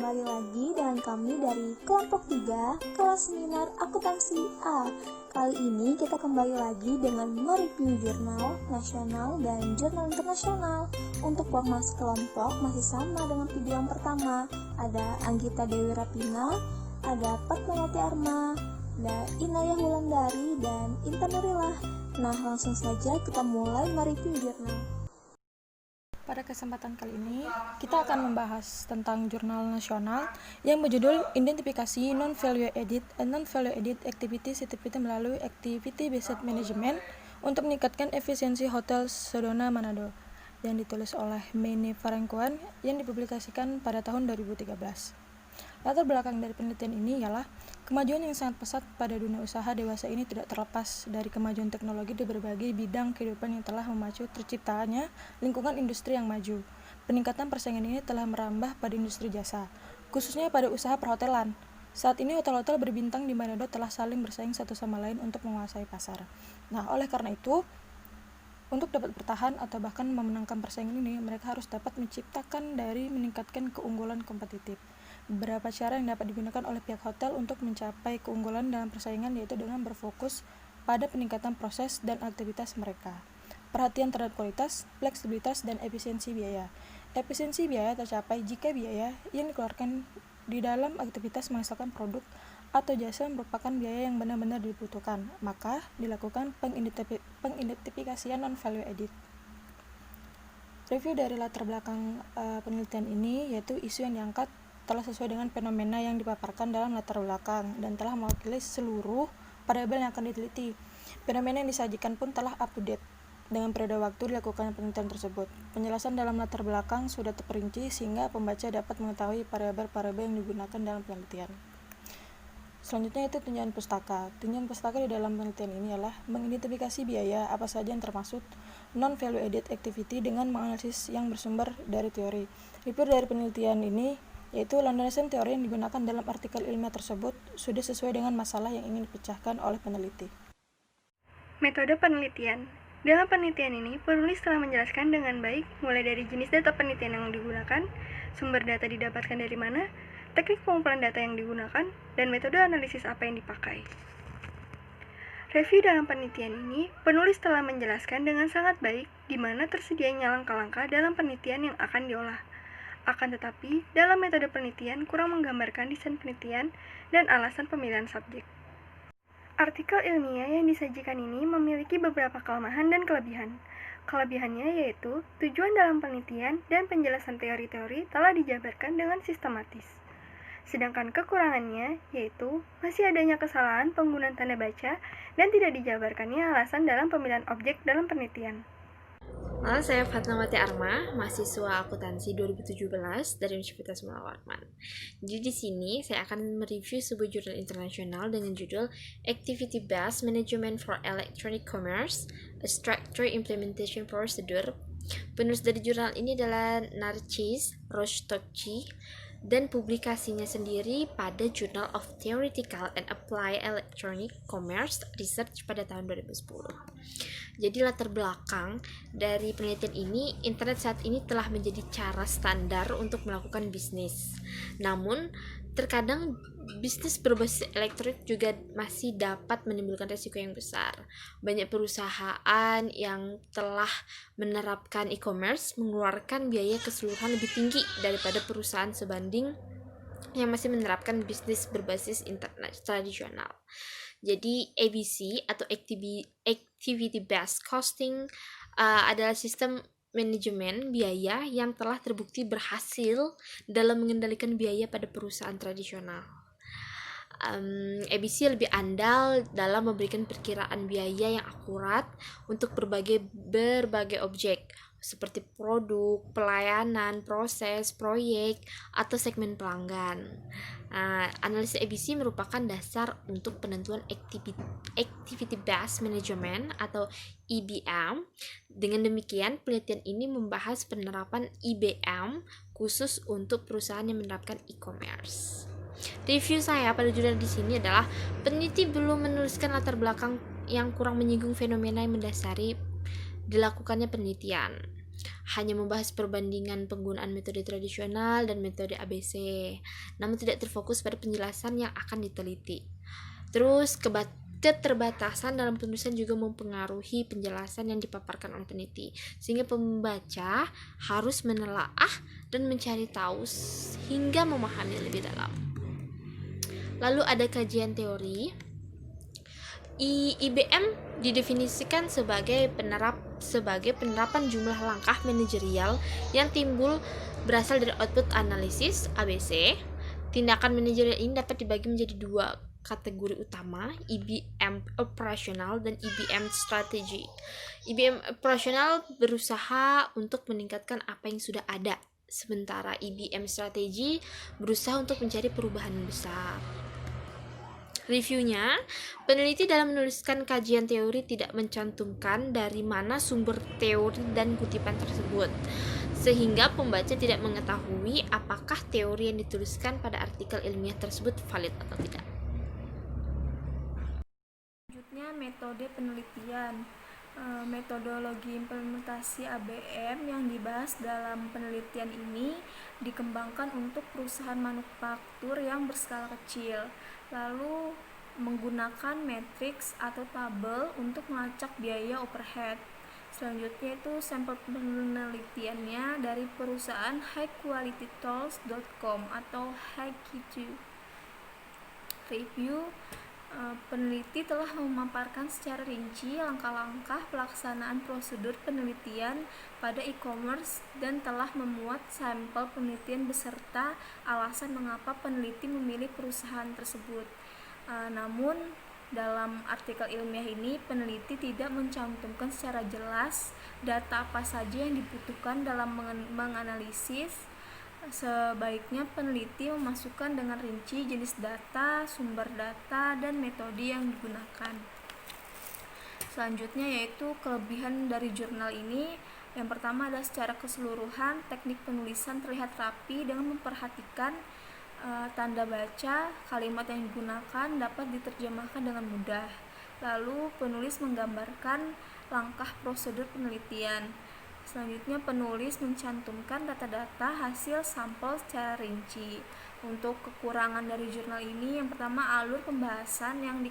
kembali lagi dengan kami dari kelompok 3 kelas seminar akuntansi A. Kali ini kita kembali lagi dengan mereview jurnal nasional dan jurnal internasional. Untuk formasi kelompok masih sama dengan video yang pertama. Ada Anggita Dewi Rapina, ada Fatmawati Arma, ada Inayah Wulandari, dan Intan Nurilah. Nah, langsung saja kita mulai mereview jurnal. Pada kesempatan kali ini, kita akan membahas tentang jurnal nasional yang berjudul Identifikasi Non-Value Added and Non-Value Added Activities melalui Activity Based Management untuk meningkatkan efisiensi Hotel Sedona Manado, yang ditulis oleh Mene Farangkuan yang dipublikasikan pada tahun 2013. Latar belakang dari penelitian ini ialah kemajuan yang sangat pesat pada dunia usaha dewasa ini tidak terlepas dari kemajuan teknologi di berbagai bidang kehidupan yang telah memacu terciptanya lingkungan industri yang maju. Peningkatan persaingan ini telah merambah pada industri jasa, khususnya pada usaha perhotelan. Saat ini hotel-hotel berbintang di Manado telah saling bersaing satu sama lain untuk menguasai pasar. Nah, oleh karena itu, untuk dapat bertahan atau bahkan memenangkan persaingan ini, mereka harus dapat menciptakan dari meningkatkan keunggulan kompetitif. Beberapa cara yang dapat digunakan oleh pihak hotel untuk mencapai keunggulan dalam persaingan yaitu dengan berfokus pada peningkatan proses dan aktivitas mereka. Perhatian terhadap kualitas, fleksibilitas, dan efisiensi biaya. Efisiensi biaya tercapai jika biaya yang dikeluarkan di dalam aktivitas menghasilkan produk atau jasa merupakan biaya yang benar-benar dibutuhkan, maka dilakukan pengidentifikasian non-value added. Review dari latar belakang penelitian ini yaitu isu yang diangkat telah sesuai dengan fenomena yang dipaparkan dalam latar belakang dan telah mewakili seluruh variabel yang akan diteliti. Fenomena yang disajikan pun telah up to date dengan periode waktu dilakukan penelitian tersebut. Penjelasan dalam latar belakang sudah terperinci sehingga pembaca dapat mengetahui variabel-variabel yang digunakan dalam penelitian. Selanjutnya itu tunjangan pustaka. Tunjangan pustaka di dalam penelitian ini adalah mengidentifikasi biaya apa saja yang termasuk non-value added activity dengan menganalisis yang bersumber dari teori. Review dari penelitian ini yaitu landasan teori yang digunakan dalam artikel ilmiah tersebut sudah sesuai dengan masalah yang ingin dipecahkan oleh peneliti. Metode penelitian. Dalam penelitian ini, penulis telah menjelaskan dengan baik mulai dari jenis data penelitian yang digunakan, sumber data didapatkan dari mana, teknik pengumpulan data yang digunakan, dan metode analisis apa yang dipakai. Review dalam penelitian ini, penulis telah menjelaskan dengan sangat baik di mana tersedianya langkah-langkah dalam penelitian yang akan diolah. Akan tetapi, dalam metode penelitian kurang menggambarkan desain penelitian dan alasan pemilihan subjek. Artikel ilmiah yang disajikan ini memiliki beberapa kelemahan dan kelebihan. Kelebihannya yaitu tujuan dalam penelitian dan penjelasan teori-teori telah dijabarkan dengan sistematis. Sedangkan kekurangannya yaitu masih adanya kesalahan penggunaan tanda baca dan tidak dijabarkannya alasan dalam pemilihan objek dalam penelitian. Halo, saya Fatmawati Arma, mahasiswa akuntansi 2017 dari Universitas Muhammad Warman. Jadi di sini saya akan mereview sebuah jurnal internasional dengan judul Activity Based Management for Electronic Commerce, a Structured Implementation Procedure. Penulis dari jurnal ini adalah Narcis Rostocki dan publikasinya sendiri pada Journal of Theoretical and Applied Electronic Commerce Research pada tahun 2010. Jadi latar belakang dari penelitian ini, internet saat ini telah menjadi cara standar untuk melakukan bisnis. Namun, terkadang bisnis berbasis elektronik juga masih dapat menimbulkan risiko yang besar. Banyak perusahaan yang telah menerapkan e-commerce mengeluarkan biaya keseluruhan lebih tinggi daripada perusahaan sebanding yang masih menerapkan bisnis berbasis internet tradisional. Jadi ABC atau Activity Based Costing adalah sistem manajemen biaya yang telah terbukti berhasil dalam mengendalikan biaya pada perusahaan tradisional. ABC lebih andal dalam memberikan perkiraan biaya yang akurat untuk berbagai objek seperti produk, pelayanan, proses, proyek, atau segmen pelanggan. Analisis ABC merupakan dasar untuk penentuan Activity Based Management atau EBM. Dengan demikian, penelitian ini membahas penerapan EBM khusus untuk perusahaan yang menerapkan e-commerce. Review saya pada jurnal di sini adalah peneliti belum menuliskan latar belakang yang kurang menyinggung fenomena yang mendasari dilakukannya penelitian. hanya membahas perbandingan penggunaan metode tradisional dan metode ABC, namun tidak terfokus pada penjelasan yang akan diteliti. Terus keterbatasan dalam penulisan juga mempengaruhi penjelasan yang dipaparkan oleh peneliti, sehingga pembaca harus menelaah dan mencari tahu hingga memahami lebih dalam. Lalu ada kajian teori. IBM didefinisikan sebagai penerapan jumlah langkah manajerial yang timbul berasal dari output analisis ABC. Tindakan manajerial ini dapat dibagi menjadi dua kategori utama, IBM operasional dan IBM strategi. IBM operasional berusaha untuk meningkatkan apa yang sudah ada, sementara IBM strategi berusaha untuk mencari perubahan besar. Reviewnya, peneliti dalam menuliskan kajian teori tidak mencantumkan dari mana sumber teori dan kutipan tersebut, sehingga pembaca tidak mengetahui apakah teori yang dituliskan pada artikel ilmiah tersebut valid atau tidak. Selanjutnya, metode penelitian. Metodologi implementasi ABM yang dibahas dalam penelitian ini dikembangkan untuk perusahaan manufaktur yang berskala kecil, lalu menggunakan matriks atau tabel untuk melacak biaya overhead. Selanjutnya itu sampel penelitiannya dari perusahaan highqualitytools.com atau HiQ2. Review. Peneliti telah memaparkan secara rinci langkah-langkah pelaksanaan prosedur penelitian pada e-commerce dan telah memuat sampel penelitian beserta alasan mengapa peneliti memilih perusahaan tersebut. Namun dalam artikel ilmiah ini peneliti tidak mencantumkan secara jelas data apa saja yang dibutuhkan dalam menganalisis. Sebaiknya peneliti memasukkan dengan rinci jenis data, sumber data, dan metode yang digunakan. Selanjutnya yaitu kelebihan dari jurnal ini. Yang pertama adalah secara keseluruhan teknik penulisan terlihat rapi dengan memperhatikan tanda baca, kalimat yang digunakan dapat diterjemahkan dengan mudah. Lalu penulis menggambarkan langkah prosedur penelitian. Selanjutnya penulis mencantumkan data-data hasil sampel secara rinci. Untuk kekurangan dari jurnal ini, yang pertama alur pembahasan yang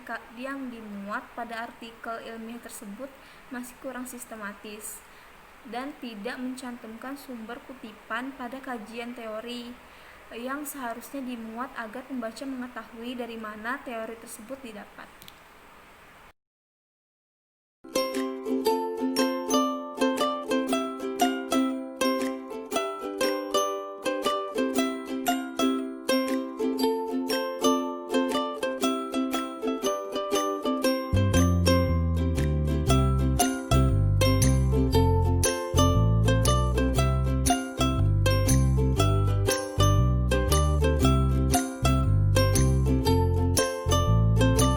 dimuat pada artikel ilmiah tersebut masih kurang sistematis dan tidak mencantumkan sumber kutipan pada kajian teori yang seharusnya dimuat agar pembaca mengetahui dari mana teori tersebut didapat.